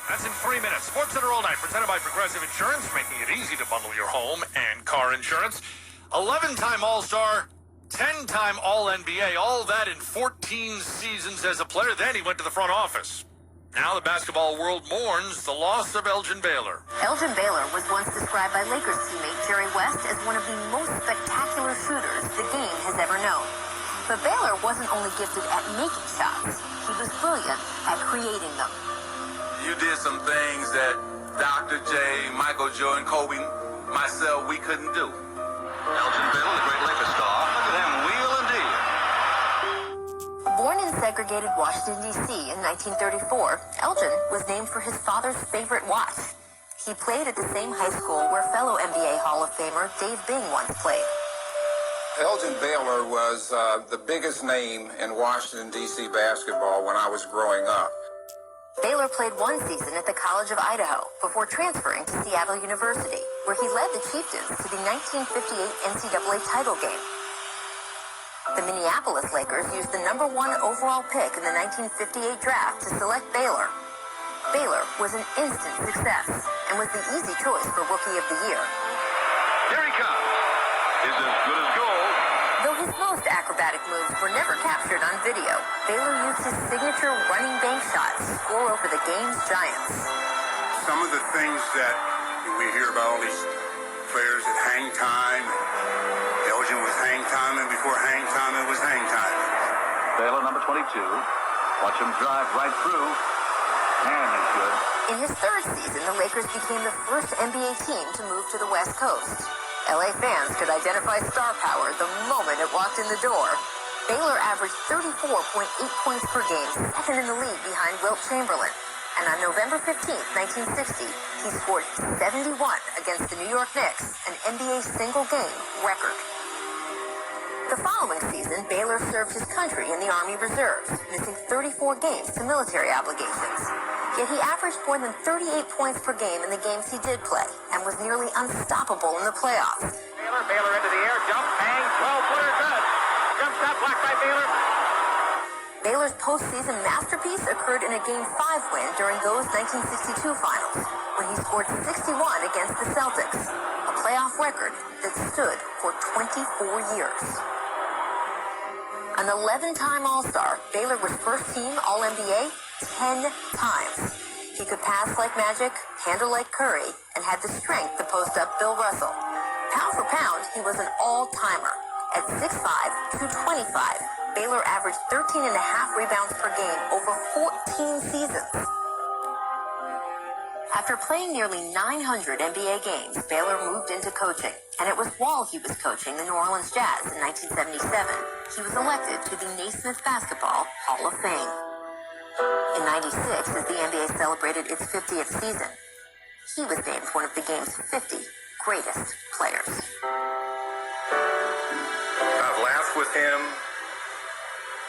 That's in 3 minutes. Sports Center All Night, presented by Progressive Insurance, making it easy to bundle your home and car insurance. 11-time All-Star, 10-time All-NBA, all that in 14 seasons as a player. Then he went to the front office. Now the basketball world mourns the loss of Elgin Baylor. Elgin Baylor was once described by Lakers teammate Jerry West as one of the most spectacular shooters the game has ever known. But Baylor wasn't only gifted at making shots, he was brilliant at creating them. You did some things that Dr. J, Michael Jordan, Kobe, myself, we couldn't do. Elgin Baylor, the great Lakers star. Look at him, wheel and deal. Born in segregated Washington, D.C. in 1934, Elgin was named for his father's favorite watch. He played at the same high school where fellow NBA Hall of Famer Dave Bing once played. Elgin Baylor was the biggest name in Washington, D.C. basketball when I was growing up. Baylor played one season at the College of Idaho before transferring to Seattle University, where he led the Chieftains to the 1958 NCAA title game. The Minneapolis Lakers used the #1 overall pick in the 1958 draft to select Baylor. Baylor was an instant success and was the easy choice for Rookie of the Year. Here he comes. Is as good as gold. Though his most acrobatic moves were never captured on video, Baylor used his signature running bank shot to score over the game's giants. Some of the things that we hear about all these players that hang time, Elgin was hang time, and before hang time, it was hang time. Baylor, number 22. Watch him drive right through. And he's good. In his third season, the Lakers became the first NBA team to move to the West Coast. LA fans could identify star power the moment it walked in the door. Baylor averaged 34.8 points per game, second in the league behind Wilt Chamberlain. And on November 15, 1960, he scored 71 against the New York Knicks, an NBA single-game record. The following season, Baylor served his country in the Army Reserves, missing 34 games to military obligations. Yet he averaged more than 38 points per game in the games he did play, and was nearly unstoppable in the playoffs. Baylor into the air, jump, hang, 12-footer, good. Jump shot blocked by Baylor. Baylor's postseason masterpiece occurred in a Game 5 win during those 1962 finals, when he scored 61 against the Celtics, a playoff record that stood for 24 years. An 11-time All-Star, Baylor was first-team All-NBA 10 times. He could pass like magic, handle like Curry, and had the strength to post up Bill Russell. Pound for pound, he was an all-timer. At 6'5", 225, Baylor averaged 13.5 rebounds per game over 14 seasons. After playing nearly 900 NBA games, Baylor moved into coaching, and it was while he was coaching the New Orleans Jazz in 1977 he was elected to the Naismith Basketball Hall of Fame. In 96, as the NBA celebrated its 50th season, he was named one of the game's 50 greatest players. I've laughed with him.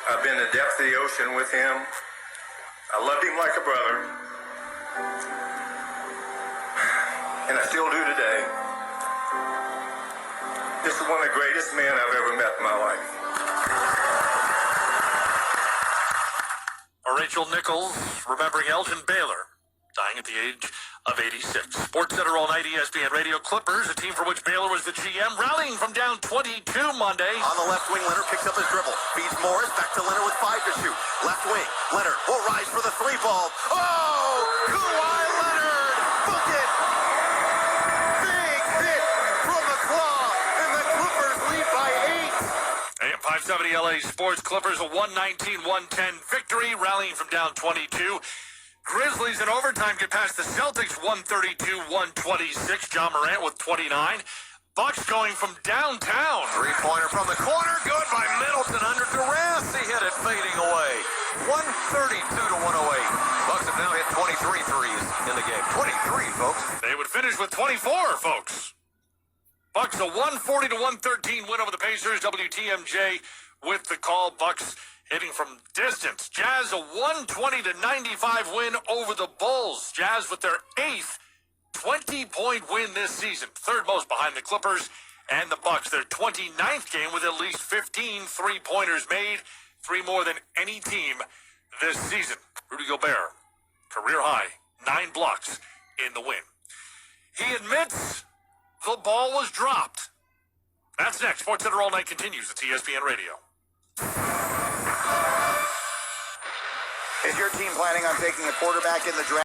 I've been in the depths of the ocean with him. I loved him like a brother. And I still do today. This is one of the greatest men I've ever met in my life. Rachel Nichols remembering Elgin Baylor, dying at the age of 86. Sports Center All Night, Espn Radio. Clippers, a team for which Baylor was the GM, rallying from down 22 Monday. On the left wing, Leonard picks up his dribble. Feeds Morris, back to Leonard with 5 to shoot. Left wing, Leonard will rise for the 3 ball. Oh! Kawhi Leonard! Book it! Big hit from the claw, and the Clippers lead by 8. AM 570 LA Sports. Clippers a 119-110 victory, rallying from down 22. Grizzlies in overtime get past the Celtics 132-126. John Morant with 29. Bucks going from downtown. 3-pointer from the corner, good by Middleton under duress. He hit it fading away. 132-108. Bucks have now hit 23 threes in the game. 23, folks. They would finish with 24, folks. Bucks a 140-113 win over the Pacers. WTMJ with the call. Bucks hitting from distance. Jazz a 120-95 win over the Bulls. Jazz with their 8th 20-point win this season. Third most behind the Clippers and the Bucks. Their 29th game with at least 15 three-pointers made. 3 more than any team this season. Rudy Gobert, career high 9 blocks in the win. He admits the ball was dropped. That's next. SportsCenter All Night continues. It's ESPN Radio. Is your team planning on taking a quarterback in the draft?